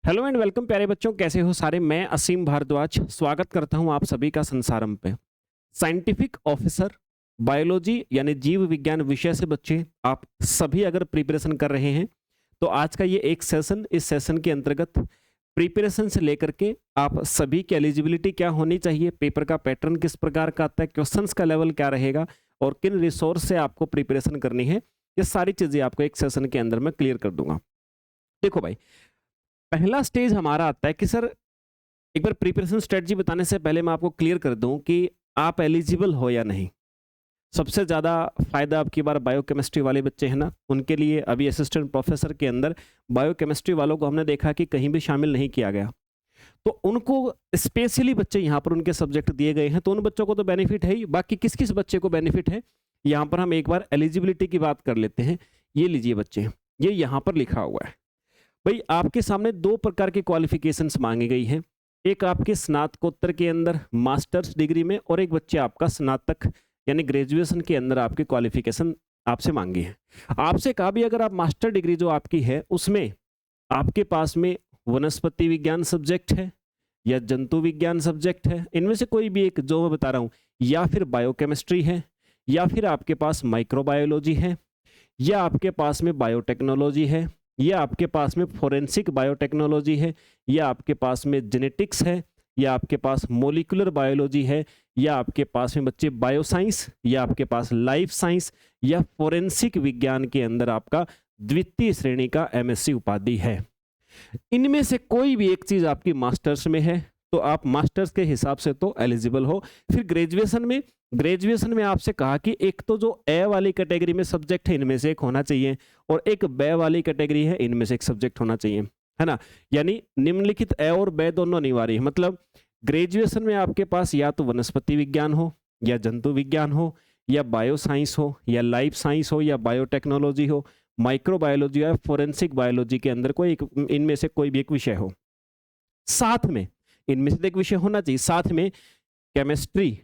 Hello and welcome प्यारे बच्चों, कैसे हो सारे। मैं असीम भारद्वाज स्वागत करता हूं आप सभी का संसारम पे। साइंटिफिक ऑफिसर बायोलॉजी यानी जीव विज्ञान विषय से बच्चे आप सभी अगर प्रिपरेशन कर रहे हैं तो आज का ये एक सेशन, इस सेशन के अंतर्गत प्रिपरेशन से लेकर के आप सभी की एलिजिबिलिटी क्या होनी चाहिए, पेपर का पैटर्न किस प्रकार का आता है, क्वेश्चंस का लेवल क्या रहेगा और किन रिसोर्स से आपको प्रिपरेशन करनी है, ये सारी चीजें आपको एक सेशन के अंदर में क्लियर कर दूंगा। देखो भाई, पहला स्टेज हमारा आता है कि सर एक बार प्रिपरेशन स्ट्रेटजी बताने से पहले मैं आपको क्लियर कर दूं कि आप एलिजिबल हो या नहीं। सबसे ज़्यादा फायदा आपकी बार बायोकेमिस्ट्री वाले बच्चे हैं ना, उनके लिए अभी असिस्टेंट प्रोफेसर के अंदर बायोकेमिस्ट्री वालों को हमने देखा कि कहीं भी शामिल नहीं किया गया, तो उनको स्पेशली बच्चे यहाँ पर उनके सब्जेक्ट दिए गए हैं, तो उन बच्चों को तो बेनिफिट है ही। बाकी किस किस बच्चे को बेनिफिट है, यहाँ पर हम एक बार एलिजिबिलिटी की बात कर लेते हैं। ये लीजिए बच्चे, ये यहाँ पर लिखा हुआ है भाई, आपके सामने दो प्रकार की क्वालिफिकेशंस मांगी गई हैं। एक आपके स्नातकोत्तर के अंदर मास्टर्स डिग्री में, और एक बच्चे आपका स्नातक यानी ग्रेजुएशन के अंदर आपकी क्वालिफिकेशन आपसे मांगी है। आपसे कहा भी अगर आप मास्टर डिग्री जो आपकी है उसमें आपके पास में वनस्पति विज्ञान सब्जेक्ट है या जंतु विज्ञान सब्जेक्ट है, इनमें से कोई भी एक जो मैं बता रहा हूँ, या फिर बायोकेमिस्ट्री है, या फिर आपके पास माइक्रोबायोलॉजी है, या आपके पास में बायोटेक्नोलॉजी है, या आपके पास में फोरेंसिक बायोटेक्नोलॉजी है, या आपके पास में जेनेटिक्स है, या आपके पास मोलिकुलर बायोलॉजी है, या आपके पास में बच्चे बायोसाइंस, या आपके पास लाइफ साइंस, या फोरेंसिक विज्ञान के अंदर आपका द्वितीय श्रेणी का एमएससी उपाधि है। इनमें से कोई भी एक चीज आपकी मास्टर्स में है तो आप मास्टर्स के हिसाब से तो एलिजिबल हो। फिर ग्रेजुएशन में आपसे कहा कि एक तो जो ए वाली कैटेगरी में सब्जेक्ट है इनमें से एक होना चाहिए, और एक बे वाली कैटेगरी है इनमें से एक सब्जेक्ट होना चाहिए, है ना। यानी निम्नलिखित ए और बे दोनों अनिवार्य है। मतलब ग्रेजुएशन में आपके पास या तो वनस्पति विज्ञान हो, या जंतु विज्ञान हो, या बायो साइंस हो, या लाइफ साइंस हो, या बायोटेक्नोलॉजी हो, माइक्रोबायोलॉजी या फोरेंसिक बायोलॉजी के अंदर कोई एक, इनमें से कोई भी एक विषय हो। साथ में इनमें से एक विषय होना चाहिए, साथ में केमिस्ट्री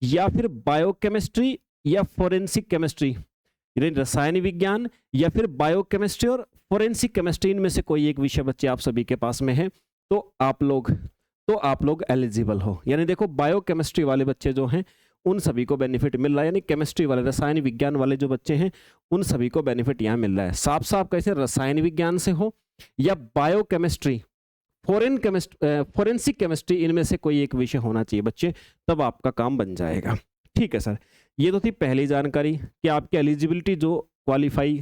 या फिर बायोकेमिस्ट्री या फोरेंसिक केमिस्ट्री, यानी रसायन विज्ञान या फिर बायोकेमिस्ट्री और फोरेंसिक केमिस्ट्री, इनमें से कोई एक विषय बच्चे आप सभी के पास में है तो आप लोग एलिजिबल हो। यानी देखो, बायोकेमिस्ट्री वाले बच्चे जो हैं उन सभी को बेनिफिट मिल रहा है, यानी केमिस्ट्री वाले रसायन विज्ञान वाले जो बच्चे हैं उन सभी को बेनिफिट यहाँ मिल रहा है। साफ साफ कैसे, रसायन विज्ञान से हो या बायोकेमिस्ट्री, फोरेंसिक केमिस्ट्री, इनमें से कोई एक विषय होना चाहिए बच्चे, तब आपका काम बन जाएगा। ठीक है सर, ये तो थी पहली जानकारी कि आपकी एलिजिबिलिटी जो क्वालिफाई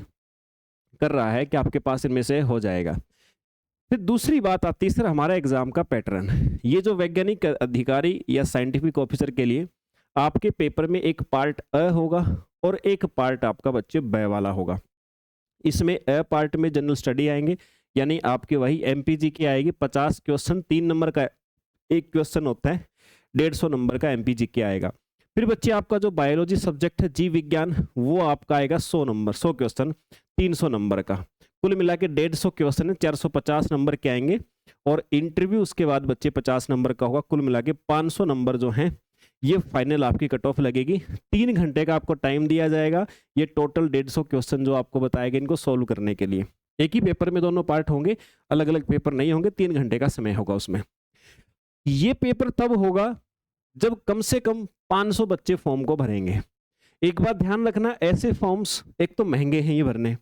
कर रहा है कि आपके पास इनमें से हो जाएगा। फिर दूसरी बात आती है सर हमारा एग्जाम का पैटर्न। ये जो वैज्ञानिक अधिकारी या साइंटिफिक ऑफिसर के लिए आपके पेपर में एक पार्ट अ होगा और एक पार्ट आपका बच्चे ब वाला होगा। इसमें अ पार्ट में जनरल स्टडी आएंगे, यानी आपके वही एमपीजी की आएगी 50 क्वेश्चन, 3 नंबर का एक क्वेश्चन होता है, 150 नंबर का एमपीजी के आएगा। फिर बच्चे आपका जो बायोलॉजी सब्जेक्ट है जीव विज्ञान, वो आपका आएगा 100 नंबर, 100 क्वेश्चन 300 नंबर का, कुल मिला के 150 क्वेश्चन है, 450 नंबर के आएंगे। और इंटरव्यू उसके बाद बच्चे 50 नंबर का होगा, कुल मिला के 500 नंबर जो हैं ये फाइनल आपकी कट ऑफ लगेगी। 3 घंटे का आपको टाइम दिया जाएगा, ये टोटल 150 क्वेश्चन जो आपको बताएगा इनको सोल्व करने के लिए। एक ही पेपर में दोनों पार्ट होंगे, अलग अलग पेपर नहीं होंगे, 3 घंटे का समय होगा उसमें। ये पेपर तब होगा जब कम से कम 500 बच्चे फॉर्म को भरेंगे। एक बात ध्यान रखना, ऐसे फॉर्म्स एक तो महंगे हैं ये भरने,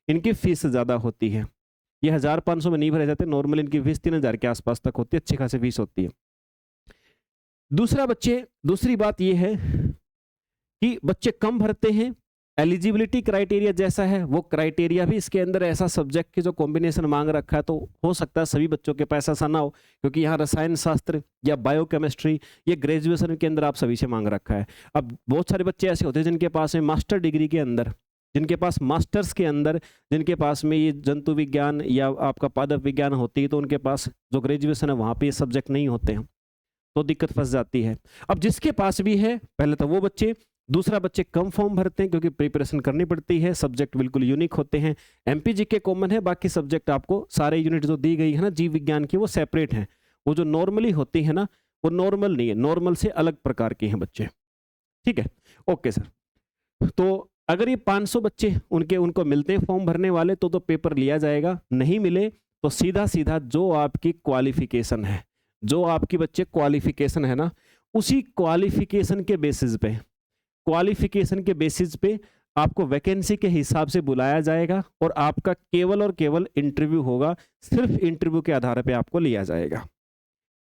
इनकी फीस ज्यादा होती है, ये 1500 में नहीं भरे जाते, नॉर्मल इनकी फीस 3000 के आसपास तक होती है, अच्छी खासी फीस होती है। दूसरी बात ये है कि बच्चे कम भरते हैं, एलिजिबिलिटी क्राइटेरिया जैसा है वो क्राइटेरिया भी इसके अंदर ऐसा सब्जेक्ट की जो कॉम्बिनेशन मांग रखा है, तो हो सकता है सभी बच्चों के पास ऐसा ना हो, क्योंकि यहाँ रसायन शास्त्र या बायोकेमिस्ट्री ये ग्रेजुएशन के अंदर आप सभी से मांग रखा है। अब बहुत सारे बच्चे ऐसे होते हैं जिनके पास में मास्टर डिग्री के अंदर, जिनके पास मास्टर्स के अंदर, जिनके पास में ये जंतु विज्ञान या आपका पादप विज्ञान होती है, तो उनके पास जो ग्रेजुएशन है वहाँ पे ये सब्जेक्ट नहीं होते हैं, तो दिक्कत फंस जाती है। अब जिसके पास भी है पहले तो वो बच्चे, दूसरा बच्चे कम फॉर्म भरते हैं क्योंकि प्रिपरेशन करनी पड़ती है, सब्जेक्ट बिल्कुल यूनिक होते हैं, एमपीजी के कॉमन है, बाकी सब्जेक्ट आपको सारे यूनिट जो दी गई है ना जीव विज्ञान की वो सेपरेट हैं, वो जो नॉर्मली होती है ना वो नॉर्मल नहीं है, नॉर्मल से अलग प्रकार के हैं बच्चे। ठीक है, ओके सर। तो अगर ये 500 बच्चे उनको मिलते हैं फॉर्म भरने वाले तो पेपर लिया जाएगा, नहीं मिले तो सीधा सीधा जो आपकी क्वालिफिकेशन है, जो आपकी बच्चे क्वालिफिकेशन है ना, उसी क्वालिफिकेशन के बेसिस पे, क्वालिफिकेशन के बेसिस पे आपको वैकेंसी के हिसाब से बुलाया जाएगा और आपका केवल और केवल इंटरव्यू होगा, सिर्फ इंटरव्यू के आधार पे आपको लिया जाएगा।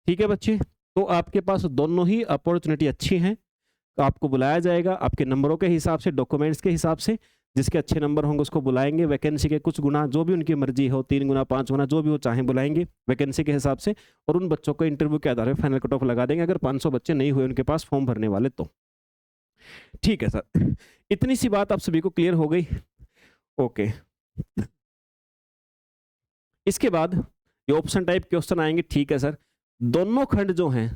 ठीक है बच्चे, तो आपके पास दोनों ही अपॉर्चुनिटी अच्छी हैं। तो आपको बुलाया जाएगा आपके नंबरों के हिसाब से, डॉक्यूमेंट्स के हिसाब से, जिसके अच्छे नंबर होंगे उसको बुलाएंगे, वैकेंसी के कुछ गुना, जो भी उनकी मर्जी हो, 3 गुना 5 गुना जो भी वो चाहें बुलाएंगे वैकेंसी के हिसाब से, और उन बच्चों को इंटरव्यू के आधार पर फाइनल कट ऑफ लगा देंगे, अगर 500 बच्चे नहीं हुए उनके पास फॉर्म भरने वाले तो। ठीक है सर, इतनी सी बात आप सभी को क्लियर हो गई? ओके। इसके बाद ये ऑप्शन टाइप क्वेश्चन आएंगे। ठीक है सर, दोनों खंड जो हैं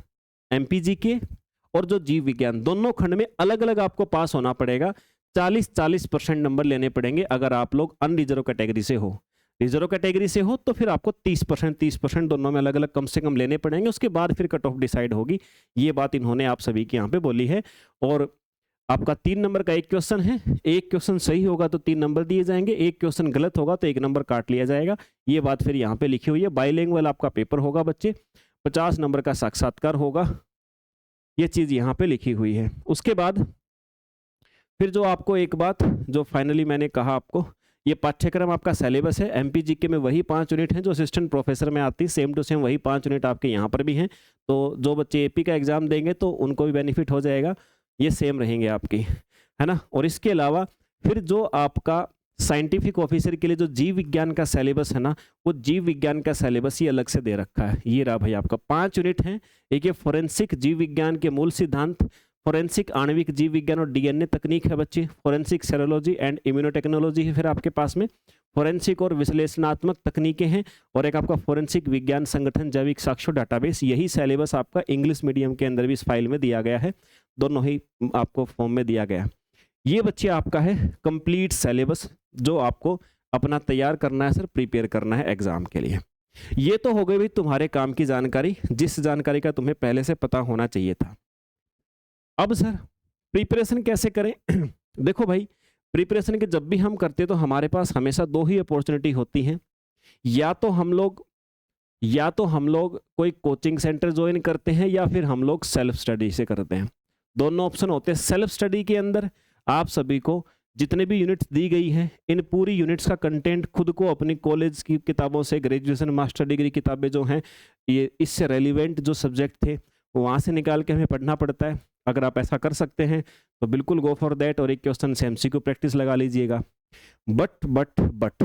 एमपीजी के और जो जीव विज्ञान, दोनों खंड में अलग अलग आपको पास होना पड़ेगा। 40-40% नंबर लेने पड़ेंगे अगर आप लोग अनरिजर्व कैटेगरी से हो। रिजर्व कैटेगरी से हो तो फिर आपको 30% दोनों में अलग अलग कम से कम लेने पड़ेंगे, उसके बाद फिर कट ऑफ डिसाइड होगी। ये बात इन्होंने आप सभी के यहाँ पे बोली है। और आपका 3 नंबर का एक क्वेश्चन है, एक क्वेश्चन सही होगा तो 3 नंबर दिए जाएंगे, एक क्वेश्चन गलत होगा तो 1 नंबर काट लिया जाएगा। ये बात फिर यहाँ पे लिखी हुई है। बाइलिंगुअल आपका पेपर होगा बच्चे, 50 नंबर का साक्षात्कार होगा, ये चीज़ यहाँ पे लिखी हुई है। उसके बाद फिर जो आपको एक बात जो फाइनली मैंने कहा आपको, ये पाठ्यक्रम आपका सिलेबस है। एमपीजीके में वही 5 यूनिट हैं जो असिस्टेंट प्रोफेसर में आती, सेम टू सेम वही 5 यूनिट आपके यहाँ पर भी हैं। तो जो बच्चे एपी का एग्जाम देंगे तो उनको भी बेनिफिट हो जाएगा, ये सेम रहेंगे आपकी, है ना। और इसके अलावा फिर जो आपका साइंटिफिक ऑफिसर के लिए जो जीव विज्ञान का सिलेबस है ना, वो जीव विज्ञान का सिलेबस ही अलग से दे रखा है। ये रहा भाई आपका 5 यूनिट हैं। एक ये फोरेंसिक जीव विज्ञान के मूल सिद्धांत, फोरेंसिक आणविक जीव विज्ञान और डीएनए तकनीक है बच्चे, फोरेंसिक सेरोलॉजी एंड इम्यूनोटेक्नोलॉजी है फिर आपके पास में, फोरेंसिक और विश्लेषणात्मक तकनीकें हैं, और एक आपका फोरेंसिक विज्ञान संगठन जैविक साक्ष्य डाटाबेस। यही सिलेबस आपका इंग्लिश मीडियम के अंदर भी इस फाइल में दिया गया है, दोनों ही आपको फॉर्म में दिया गया है। ये बच्चे आपका है कंप्लीट सिलेबस जो आपको अपना तैयार करना है सर, प्रिपेयर करना है एग्जाम के लिए। ये तो हो गई भाई तुम्हारे काम की जानकारी, जिस जानकारी का तुम्हें पहले से पता होना चाहिए था। अब सर प्रिपरेशन कैसे करें? देखो भाई, प्रिपरेशन के जब भी हम करते तो हमारे पास हमेशा 2 ही अपॉर्चुनिटी होती हैं। या तो हम लोग कोई कोचिंग सेंटर ज्वाइन करते हैं, या फिर हम लोग सेल्फ स्टडी से करते हैं। दोनों ऑप्शन होते हैं। सेल्फ स्टडी के अंदर आप सभी को जितने भी यूनिट्स दी गई हैं, इन पूरी यूनिट्स का कंटेंट खुद को अपनी कॉलेज की किताबों से, ग्रेजुएशन मास्टर डिग्री किताबें जो हैं, ये इससे रेलिवेंट जो सब्जेक्ट थे वो वहाँ से निकाल के हमें पढ़ना पड़ता है। अगर आप ऐसा कर सकते हैं तो बिल्कुल गो फॉर दैट, और एक क्वेश्चन से एमसीक्यू प्रैक्टिस लगा लीजिएगा। बट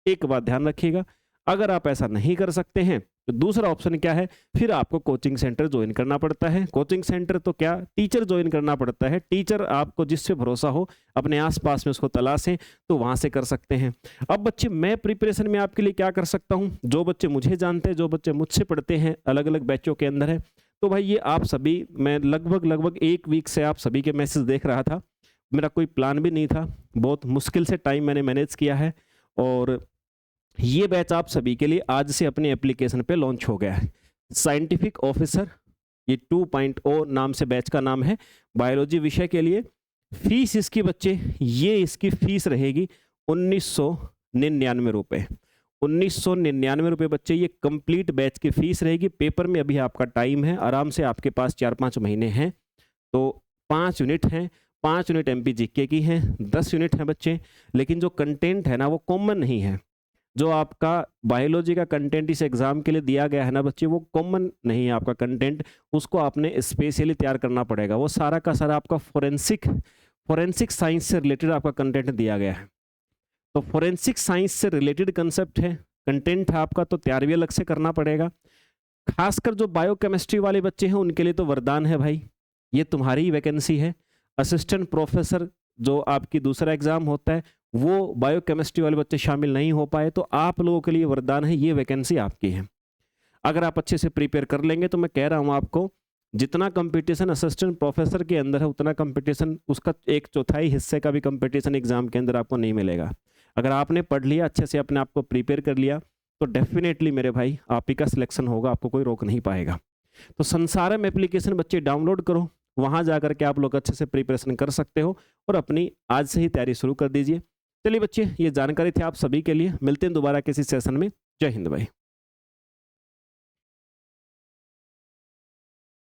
एक बात ध्यान रखिएगा, अगर आप ऐसा नहीं कर सकते हैं तो दूसरा ऑप्शन क्या है, फिर आपको कोचिंग सेंटर ज्वाइन करना पड़ता है। कोचिंग सेंटर तो क्या, टीचर ज्वाइन करना पड़ता है। टीचर आपको जिससे भरोसा हो, अपने आसपास में उसको तलाशें तो वहां से कर सकते हैं। अब बच्चे मैं प्रिपरेशन में आपके लिए क्या कर सकता हूं, जो बच्चे मुझे जानते हैं, जो बच्चे मुझसे पढ़ते हैं, अलग अलग बैचों के अंदर है, तो भाई ये आप सभी, मैं लगभग 1 वीक से आप सभी के मैसेज देख रहा था। मेरा कोई प्लान भी नहीं था, बहुत मुश्किल से टाइम मैंने मैनेज किया है, और ये बैच आप सभी के लिए आज से अपने एप्लीकेशन पे लॉन्च हो गया है। साइंटिफिक ऑफिसर, ये 2.0 नाम से बैच का नाम है, बायोलॉजी विषय के लिए। फीस इसकी बच्चे, ये इसकी फीस रहेगी 1999 रुपये। 1999 रुपये बच्चे, ये कंप्लीट बैच की फीस रहेगी। पेपर में अभी आपका टाइम है, आराम से आपके पास 4-5 महीने हैं। तो 5 यूनिट हैं, 5 यूनिट एमपीजीके की हैं, 10 यूनिट हैं बच्चे। लेकिन जो कंटेंट है ना वो कॉमन नहीं है। जो आपका बायोलॉजी का कंटेंट इस एग्जाम के लिए दिया गया है ना बच्चे, वो कॉमन नहीं है आपका कंटेंट, उसको आपने स्पेशली तैयार करना पड़ेगा। वो सारा का सारा आपका फोरेंसिक साइंस से रिलेटेड आपका कंटेंट दिया गया है। तो फोरेंसिक साइंस से रिलेटेड कंसेप्ट है, कंटेंट है आपका, तो तैयार भी अलग से करना पड़ेगा। खासकर जो बायोकेमिस्ट्री वाले बच्चे हैं उनके लिए तो वरदान है भाई, ये तुम्हारी ही वैकेंसी है। असिस्टेंट प्रोफेसर जो आपकी दूसरा एग्जाम होता है, वो बायोकेमिस्ट्री वाले बच्चे शामिल नहीं हो पाए, तो आप लोगों के लिए वरदान है, ये वैकेंसी आपकी है। अगर आप अच्छे से प्रिपेयर कर लेंगे तो मैं कह रहा हूँ आपको, जितना कंपटीशन असिस्टेंट प्रोफेसर के अंदर है उतना कंपटीशन उसका 1/4 हिस्से का भी कंपटीशन एग्जाम के अंदर आपको नहीं मिलेगा। अगर आपने पढ़ लिया अच्छे से, अपने आप को प्रिपेयर कर लिया, तो डेफिनेटली मेरे भाई आप ही का सिलेक्शन होगा, आपको कोई रोक नहीं पाएगा। तो संसारम एप्लीकेशन बच्चे डाउनलोड करो, वहाँ जा करके आप लोग अच्छे से प्रिपरेशन कर सकते हो, और अपनी आज से ही तैयारी शुरू कर दीजिए। चलिए बच्चे, ये जानकारी थी आप सभी के लिए। मिलते हैं दोबारा किसी सेशन में। जय हिंद भाई।